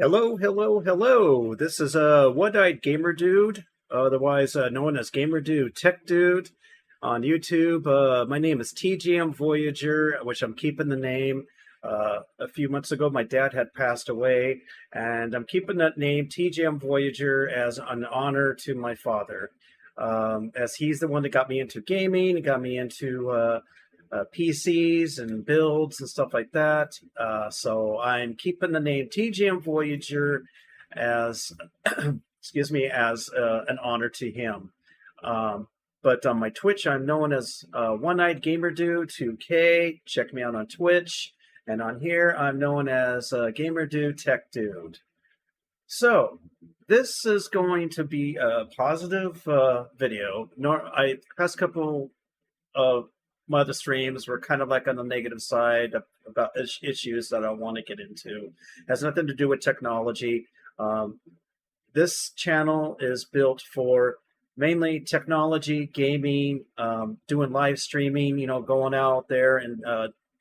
Hello, hello, hello. This is a one-eyed gamer dude, otherwise known as Gamer Dude Tech Dude on YouTube. My name is TGM Voyager, which I'm keeping the name. A few months ago, my dad had passed away, and I'm keeping that name, TGM Voyager, as an honor to my father, as he's the one that got me into gaming, got me into PCs and builds and stuff like that. So I'm keeping the name TGM Voyager as, excuse me, as an honor to him. But on my Twitch, I'm known as One-Eyed Gamer Dude 2K. Check me out on Twitch. And on here, I'm known as Gamer Dude Tech Dude. So this is going to be a positive video. Past couple of my other streams were kind of like on the negative side about issues that I want to get into. It has nothing to do with technology. This channel is built for mainly technology, gaming, doing live streaming, going out there and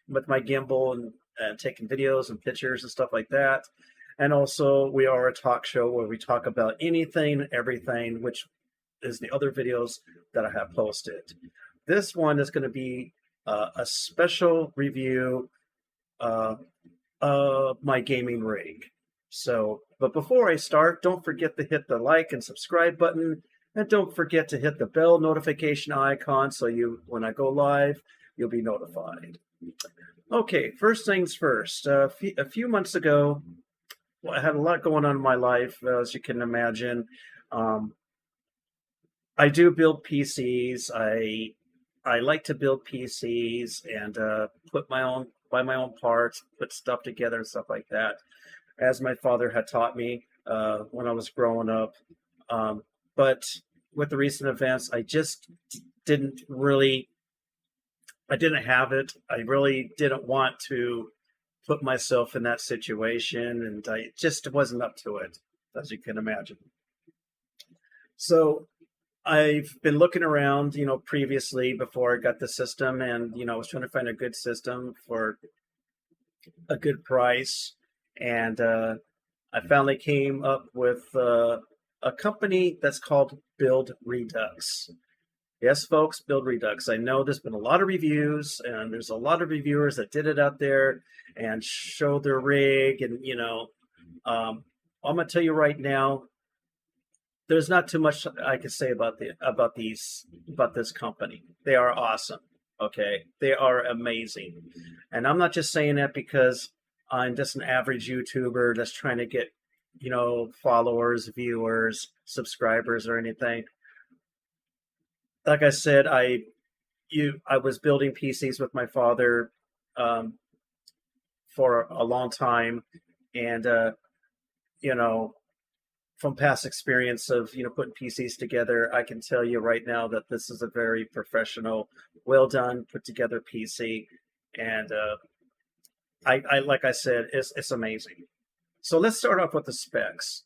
with my gimbal and taking videos and pictures and stuff like that. And also, we are a talk show where we talk about anything and everything, which is the other videos that I have posted. This one is going to be a special review of my gaming rig. But before I start, don't forget to hit the like and subscribe button, and don't forget to hit the bell notification icon so when I go live, you'll be notified. Okay, first things first. A few months ago, I had a lot going on in my life, as you can imagine. I do build PCs. I like to build PCs and buy my own parts, put stuff together and stuff like that, as my father had taught me when I was growing up. But with the recent events, I just didn't really, I didn't have it. I really didn't want to put myself in that situation, and I just wasn't up to it, as you can imagine. So I've been looking around, previously before I got the system, and I was trying to find a good system for a good price, and I finally came up with a company that's called Build Redux. Yes, folks, Build Redux. I know there's been a lot of reviews, and there's a lot of reviewers that did it out there and show their rig, and I'm gonna tell you right now, there's not too much I can say about this company. They are awesome. Okay, they are amazing, and I'm not just saying that because I'm just an average YouTuber that's trying to get followers, viewers, subscribers, or anything. Like I said, I was building PCs with my father for a long time, and from past experience of putting PCs together, I can tell you right now that this is a very professional, well done, put together PC, and I like I said, it's amazing. So let's start off with the specs.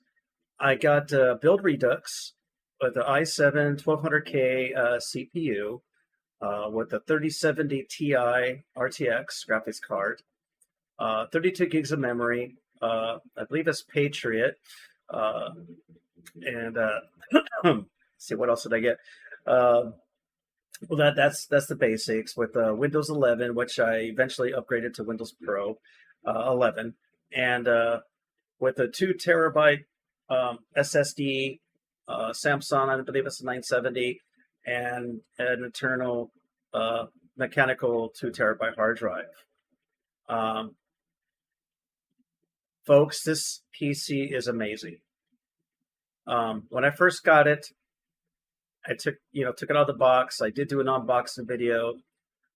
I got Build Redux with the i7 1200K CPU with the 3070 Ti RTX graphics card, 32 gigs of memory. I believe it's Patriot. And see, what else did I get? Well, that's the basics with Windows 11, which I eventually upgraded to Windows Pro 11, and with a 2 terabyte SSD, Samsung, I believe it's a 970, and an internal mechanical 2 terabyte hard drive. Folks, this PC is amazing. When I first got it, I took it out of the box. I did do an unboxing video.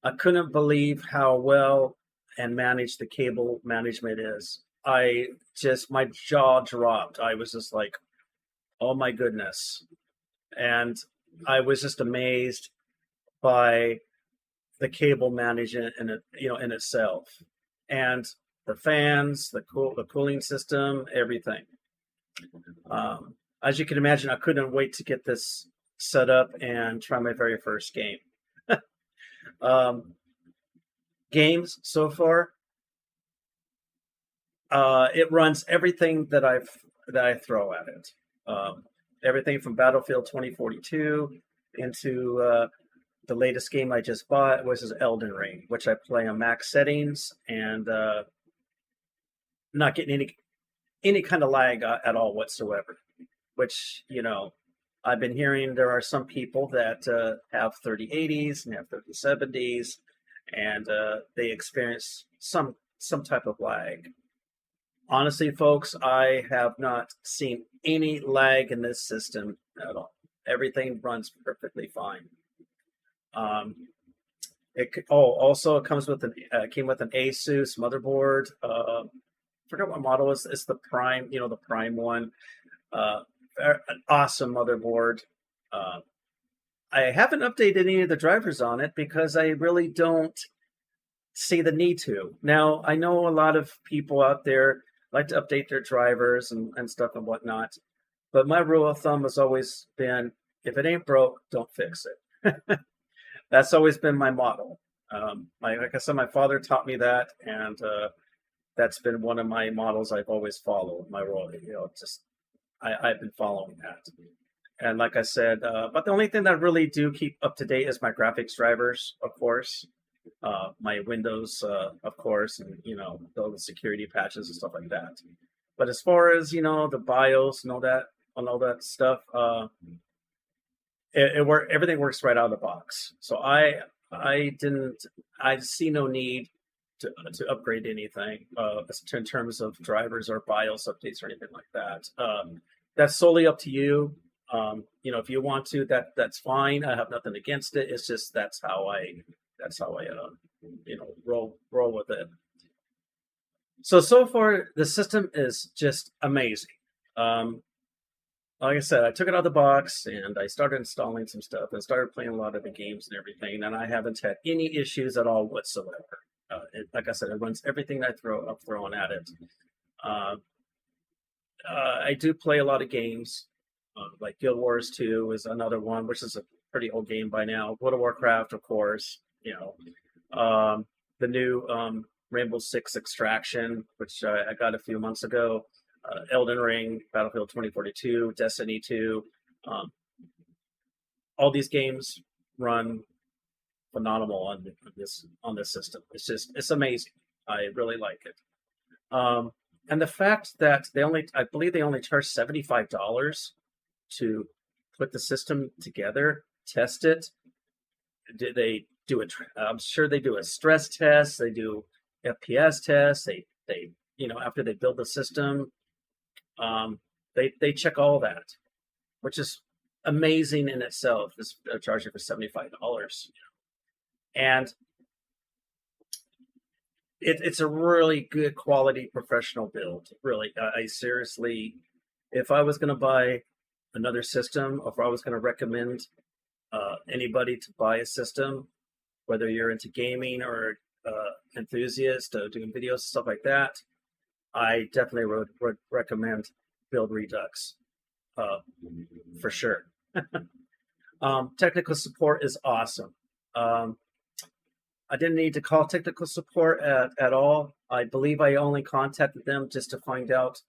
I couldn't believe how well and managed the cable management is. My jaw dropped. I was just like, oh my goodness. And I was just amazed by the cable management in itself. And the fans, the cooling system, everything. As you can imagine, I couldn't wait to get this set up and try my very first game. Games so far, It runs everything that I throw at it. Everything from Battlefield 2042 into the latest game I just bought, which is Elden Ring, which I play on max settings and not getting any kind of lag at all whatsoever. Which I've been hearing there are some people that have 3080s and have 3070s, and they experience some type of lag. Honestly, folks, I have not seen any lag in this system at all. Everything runs perfectly fine. Also it comes with came with an ASUS motherboard. Forgot what model is. It's the Prime, the Prime one. An awesome motherboard. Uh, I haven't updated any of the drivers on it because I really don't see the need to. Now, I know a lot of people out there like to update their drivers and stuff and whatnot, but my rule of thumb has always been if it ain't broke, don't fix it. That's always been my model. Like I said, my father taught me that, and that's been one of my models I've always followed. My role, I've been following that. And like I said, but the only thing that I really do keep up to date is my graphics drivers, of course, my Windows, of course, and all the security patches and stuff like that. But as far as the BIOS and all that stuff, everything works right out of the box. So I see no need to upgrade anything in terms of drivers or BIOS updates or anything like that. That's solely up to you. If you want to, that's fine. I have nothing against it. It's just that's how I roll with it. So far the system is just amazing. Like I said, I took it out of the box and I started installing some stuff and started playing a lot of the games and everything, and I haven't had any issues at all whatsoever. Like I said, it runs everything I'm throwing at it. Uh, I do play a lot of games, like Guild Wars 2 is another one, which is a pretty old game by now. World of Warcraft, of course, the new Rainbow Six Extraction, which I got a few months ago. Elden Ring, Battlefield 2042, Destiny 2. All these games run phenomenal on this system. It's amazing. I really like it. And the fact that I believe they only charge $75 to put the system together, test it. They do it. I'm sure they do a stress test. They do FPS tests. They after they build the system, they check all that, which is amazing in itself. Is charging for $75, and it's a really good quality professional build. Really, I seriously, if I was going to buy another system, or if I was going to recommend anybody to buy a system, whether you're into gaming or enthusiast, doing videos, stuff like that, I definitely would recommend Build Redux for sure. Technical support is awesome. I didn't need to call technical support at all. I believe I only contacted them just to find out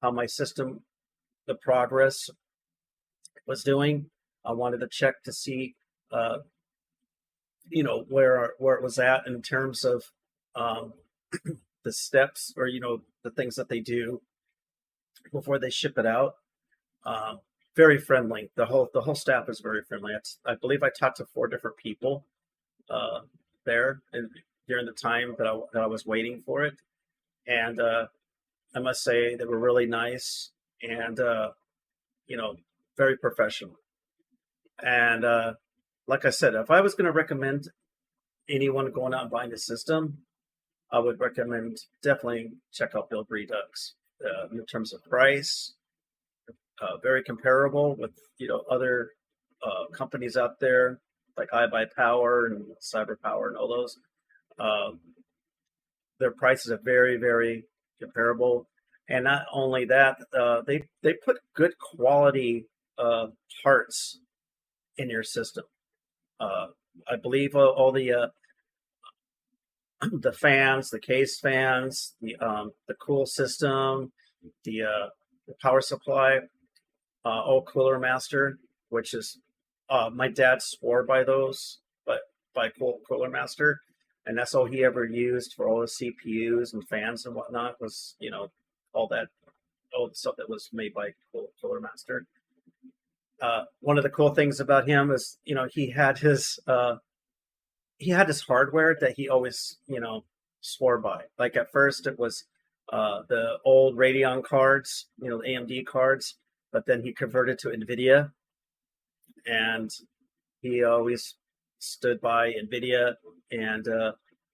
how my system, the progress was doing. I wanted to check to see, where it was at in terms of the steps or the things that they do before they ship it out. Very friendly. The whole staff is very friendly. I believe I talked to 4 different people there and during the time that I was waiting for it, and I must say they were really nice and very professional. And like I said, if I was going to recommend anyone going out and buying the system, I would recommend definitely check out Build Redux. In terms of price, very comparable with other companies out there like iBuyPower and CyberPower and all those. Their prices are very, very comparable, and not only that, they put good quality parts in your system. I believe all the the fans, the case fans, the cool system, the power supply, old Cooler Master, which is my dad swore by those, but by Cooler Master, and that's all he ever used for all the CPUs and fans and whatnot was all that old stuff that was made by Cooler Master. One of the cool things about him is he had his hardware that he always swore by. Like at first it was the old Radeon cards, AMD cards, but then he converted to NVIDIA, and he always stood by NVIDIA, and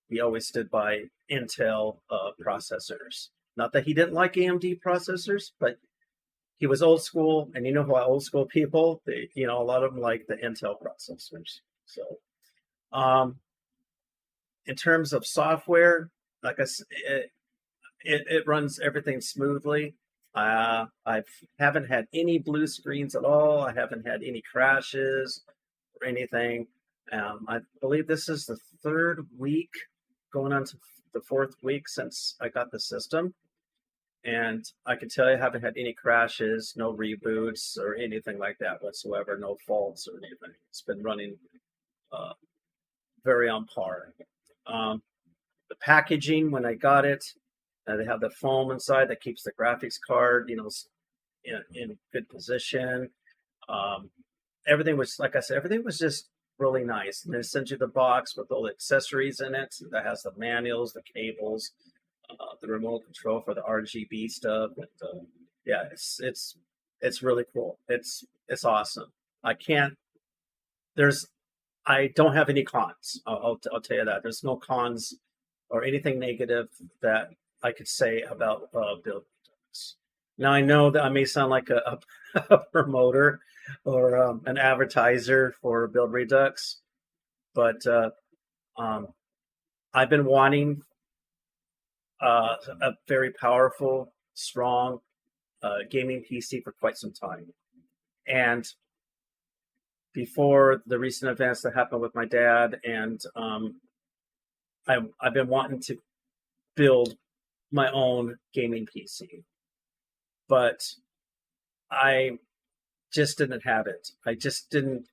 he always stood by Intel processors. Not that he didn't like AMD processors, but he was old school, and how old school people, a lot of them like the Intel processors. So, in terms of software, like I said, it runs everything smoothly. I haven't had any blue screens at all. I haven't had any crashes or anything. I believe this is the third week, going on to the fourth week since I got the system. And I can tell you I haven't had any crashes, no reboots or anything like that whatsoever, no faults or anything. It's been running very on par. The packaging, when I got it, they have the foam inside that keeps the graphics card, in good position. Everything was, like I said, everything was just really nice. And they send you the box with all the accessories in it. That has the manuals, the cables, the remote control for the RGB stuff. And, yeah, it's really cool. It's awesome. I don't have any cons. I'll tell you that. There's no cons or anything negative that I could say about Build Redux. Now I know that I may sound like a promoter or an advertiser for Build Redux, but I've been wanting a very powerful, strong gaming PC for quite some time. And before the recent events that happened with my dad, and I've been wanting to build my own gaming PC, but I just didn't have it. I just didn't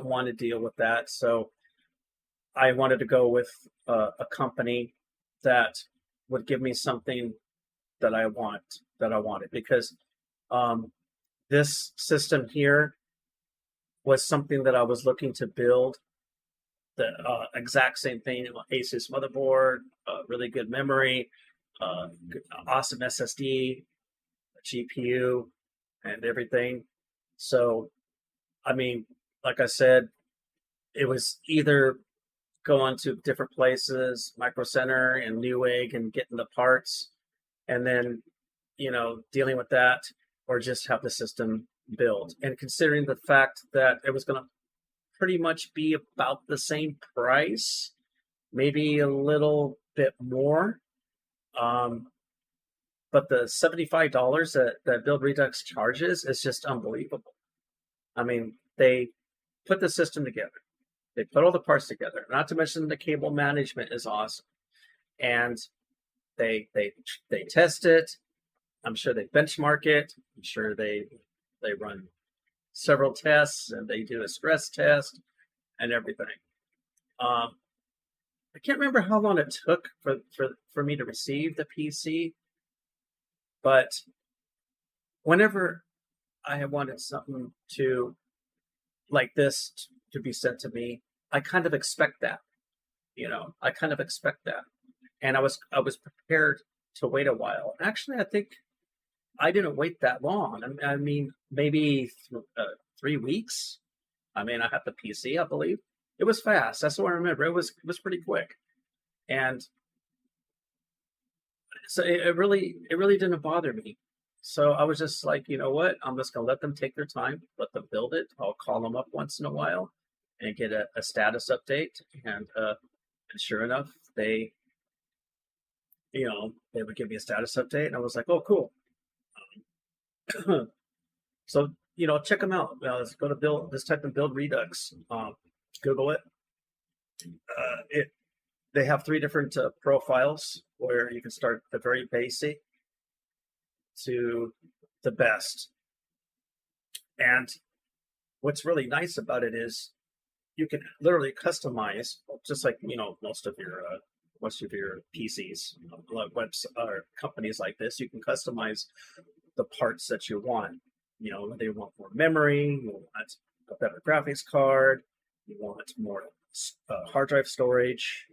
want to deal with that. So I wanted to go with a company that would give me something that I wanted, because this system here was something that I was looking to build. The exact same thing: Asus motherboard, really good memory, awesome SSD, GPU, and everything. So, I mean, like I said, it was either going to different places, Micro Center and Newegg, and getting the parts, and then dealing with that, or just have the system built. And considering the fact that it was going to pretty much be about the same price, maybe a little bit more, but the $75 that Build Redux charges is just unbelievable. I mean, they put the system together. They put all the parts together. Not to mention the cable management is awesome. And they test it. I'm sure they benchmark it. I'm sure they run several tests, and they do a stress test and everything. I can't remember how long it took for me to receive the PC, but whenever I have wanted something to like this to be sent to me, I kind of expect that. I kind of expect that, and I was prepared to wait a while. Actually, I think I didn't wait that long. I mean, maybe 3 weeks. I mean, I had the PC, I believe. It was fast. That's what I remember. It was pretty quick, and so it really didn't bother me. So I was just like, you know what? I'm just gonna let them take their time, let them build it. I'll call them up once in a while and get a status update, and sure enough, they would give me a status update, and I was like, oh, cool. So check them out. Let's go to just type in Build Redux. Google it, They have three different profiles where you can start the very basic to the best. And what's really nice about it is you can literally customize, just like most of your PCs, webs or companies like this. You can customize the parts that you want. Whether you want more memory, you want a better graphics card, you want more hard drive storage,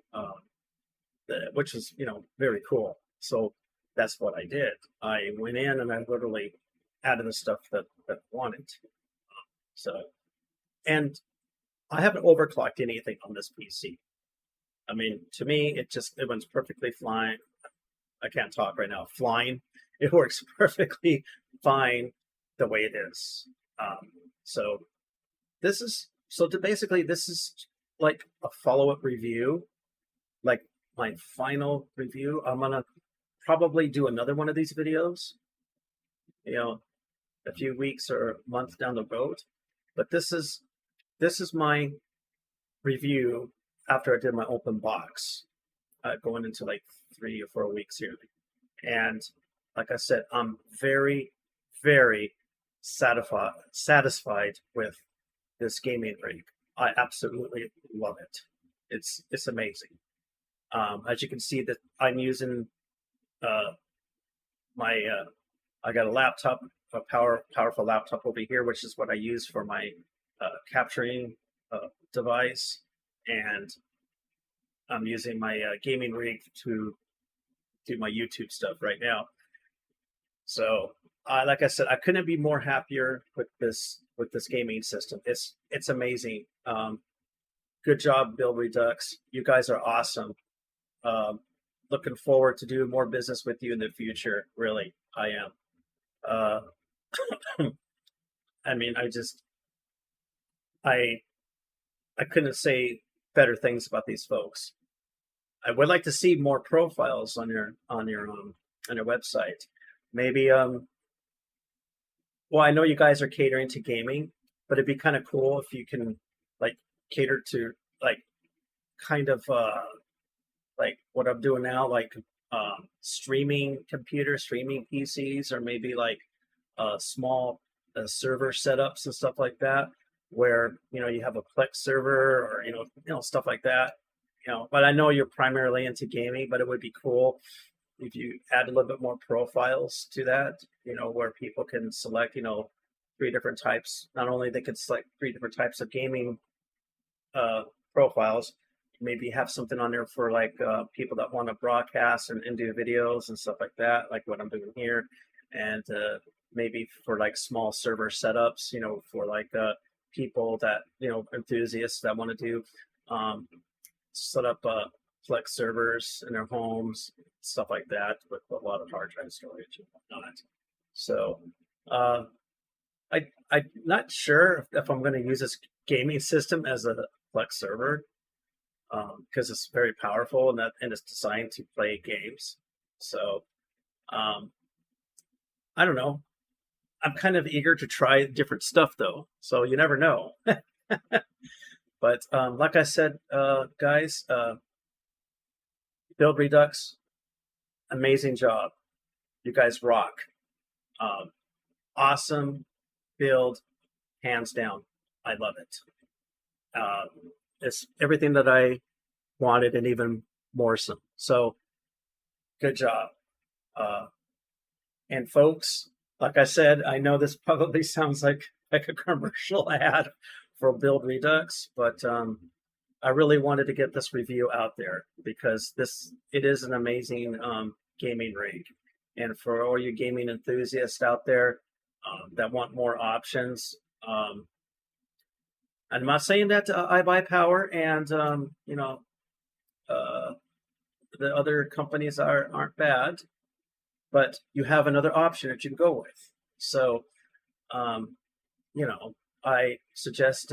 which is very cool. So that's what I did. I went in and I literally added the stuff that I wanted. So, and I haven't overclocked anything on this PC. I mean, to me, it runs perfectly fine. I can't talk right now. Flying, it works perfectly fine the way it is. So basically this is like a follow-up review, like my final review. I'm gonna probably do another one of these videos, a few weeks or a month down the road. But this is my review after I did my open box, going into like 3 or 4 weeks here. And like I said, I'm very, very satisfied with this gaming rig. I absolutely love it. It's amazing. As you can see, that I'm using my I got a laptop, a powerful laptop over here, which is what I use for my capturing device, and I'm using my gaming rig to do my YouTube stuff right now. So, like I said, I couldn't be more happier with this gaming system. It's amazing. Good job, Build Redux. You guys are awesome. Looking forward to doing more business with you in the future. Really, I am. I mean, I couldn't say better things about these folks. I would like to see more profiles on your website. Maybe well, I know you guys are catering to gaming, but it'd be kind of cool if you can like cater to like kind of like what I'm doing now, like streaming PCs, or maybe like small server setups and stuff like that, where you have a Plex server, or stuff like that. But I know you're primarily into gaming, but it would be cool if you add a little bit more profiles to that, where people can select, 3 different types. Not only they could select 3 different types of gaming profiles, maybe have something on there for like people that want to broadcast and do videos and stuff like that, like what I'm doing here, and maybe for like small server setups, for like people that enthusiasts that want to do set up Plex servers in their homes, stuff like that, with a lot of hard drive storage and whatnot. So I'm not sure if I'm going to use this gaming system as a Plex server, because it's very powerful and it's designed to play games. So I don't know. I'm kind of eager to try different stuff though, so you never know. But like I said, guys, Build Redux, amazing job. You guys rock. Awesome build, hands down. I love it. It's everything that I wanted and even more so. So, good job. And folks, like I said, I know this probably sounds like a commercial ad for Build Redux, but I really wanted to get this review out there because it is an amazing gaming rig. And for all you gaming enthusiasts out there that want more options, I'm not saying that I buy power and the other companies aren't bad, but you have another option that you can go with. So, I suggest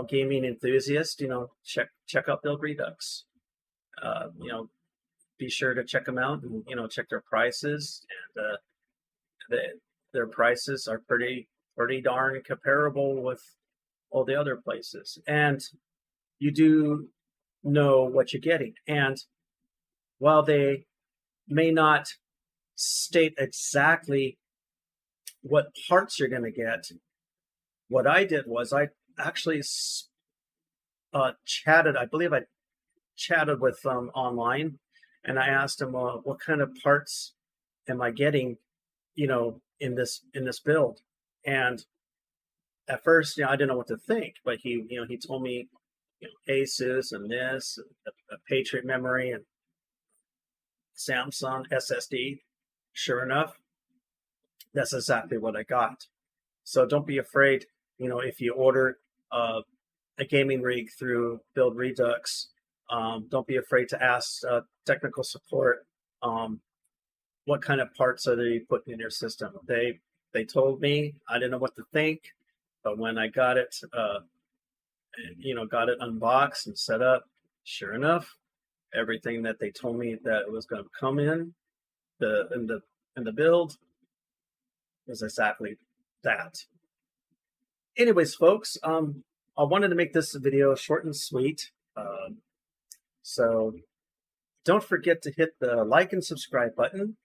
gaming enthusiasts, check out Build Redux. Be sure to check them out and check their prices, and their prices are pretty darn comparable with all the other places. And you do know what you're getting. And while they may not state exactly what parts you're going to get, what I did was I actually chatted. I believe I chatted with them online, and I asked them, what kind of parts am I getting, in this build? And at first, I didn't know what to think, but he told me, Asus and this, a Patriot memory and Samsung SSD. Sure enough, that's exactly what I got. So don't be afraid, if you order a gaming rig through Build Redux, don't be afraid to ask technical support what kind of parts are they putting in your system. They told me. I didn't know what to think, but when I got it, got it unboxed and set up, sure enough, everything that they told me that it was going to come in the build was exactly that. Anyways, folks, I wanted to make this video short and sweet. So don't forget to hit the like and subscribe button,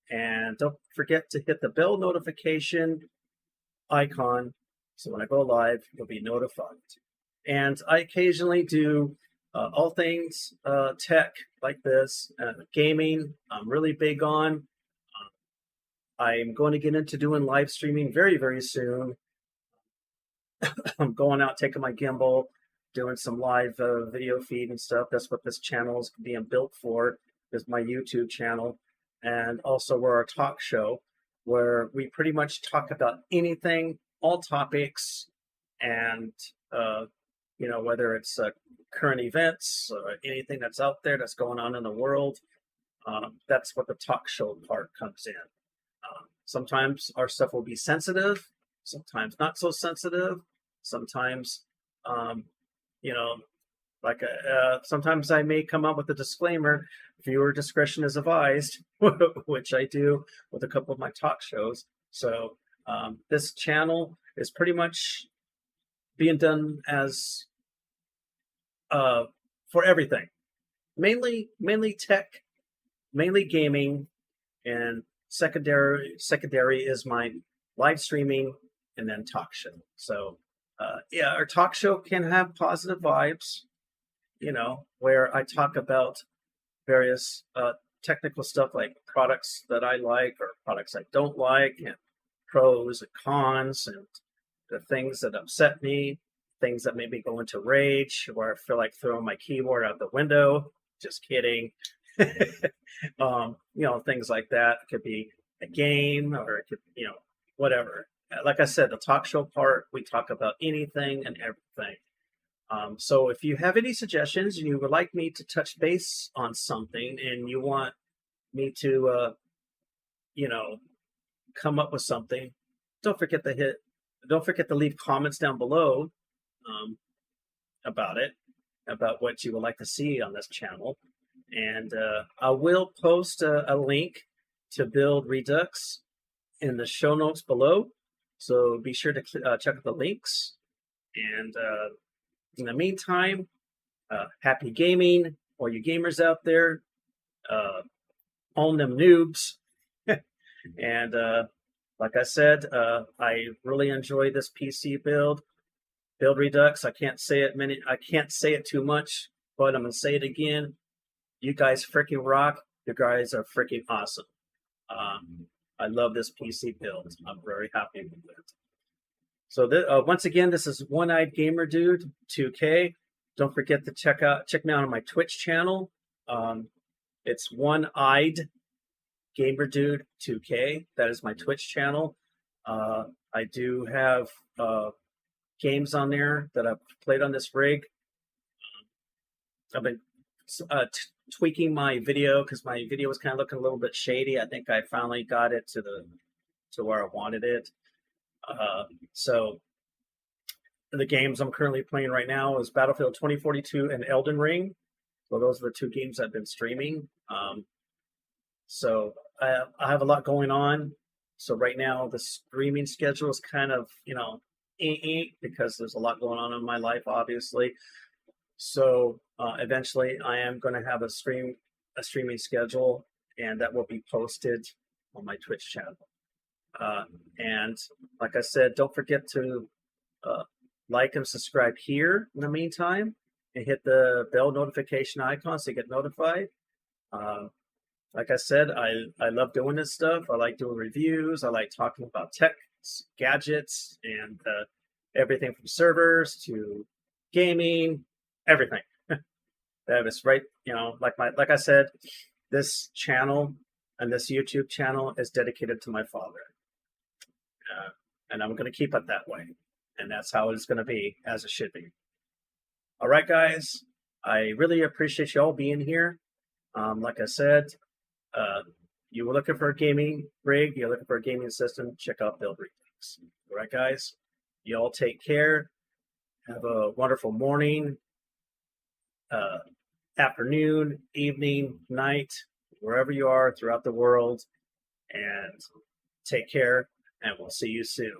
and don't forget to hit the bell notification icon so when I go live, you'll be notified. And I occasionally do all things tech like this. Gaming, I'm really big on. I'm going to get into doing live streaming very, very soon. I'm going out, taking my gimbal, doing some live video feed and stuff. That's what this channel is being built for, is my YouTube channel. And also we're a talk show where we pretty much talk about anything, all topics, and whether it's current events, anything that's out there that's going on in the world. That's what the talk show part comes in. Sometimes our stuff will be sensitive, sometimes not so sensitive. Sometimes, sometimes I may come up with a disclaimer, viewer discretion is advised, which I do with a couple of my talk shows. So this channel is pretty much being done as for everything, mainly tech, mainly gaming, and secondary is my live streaming and then talk show. So our talk show can have positive vibes, where I talk about various technical stuff like products that I like or products I don't like, and pros and cons, and the things that upset me, things that make me go into rage, where I feel like throwing my keyboard out the window. Just kidding. Things like that. It could be a game, or it could, whatever. Like I said, the talk show part, we talk about anything and everything. So if you have any suggestions and you would like me to touch base on something, and you want me to, come up with something, don't forget to leave comments down below about it, about what you would like to see on this channel. And I will post a link to Build Redux in the show notes below. So be sure to check out the links. And in the meantime, happy gaming, all you gamers out there. Own them noobs. And like I said, I really enjoy this PC build Redux. I can't say it too much, but I'm gonna say it again. You guys freaking rock. You guys are freaking awesome. I love this PC build. I'm very happy with it. So once again, this is One-Eyed Gamer Dude 2K. Don't forget to check me out on my Twitch channel. It's One-Eyed Gamer Dude 2K. That is my Twitch channel. I do have games on there that I've played on this rig. I've been tweaking my video because my video was kind of looking a little bit shady. I think I finally got it to where I wanted it. So the games I'm currently playing right now is Battlefield 2042 and Elden Ring. So those are the two games I've been streaming. So I have a lot going on. So right now the streaming schedule is kind of, because there's a lot going on in my life, obviously. So eventually, I am going to have a streaming schedule, and that will be posted on my Twitch channel. And like I said, don't forget to like and subscribe here in the meantime, and hit the bell notification icon so you get notified. Like I said, I love doing this stuff. I like doing reviews. I like talking about tech, gadgets, and everything from servers to gaming, everything. That is right. Like I said, this channel and this YouTube channel is dedicated to my father, and I'm going to keep it that way. And that's how it's going to be, as it should be. All right, guys. I really appreciate you all being here. Like I said, you were looking for a gaming rig, you're looking for a gaming system, check out Build Redux. All right, guys. You all take care. Have a wonderful morning, afternoon, evening, night, wherever you are throughout the world. And take care, and we'll see you soon.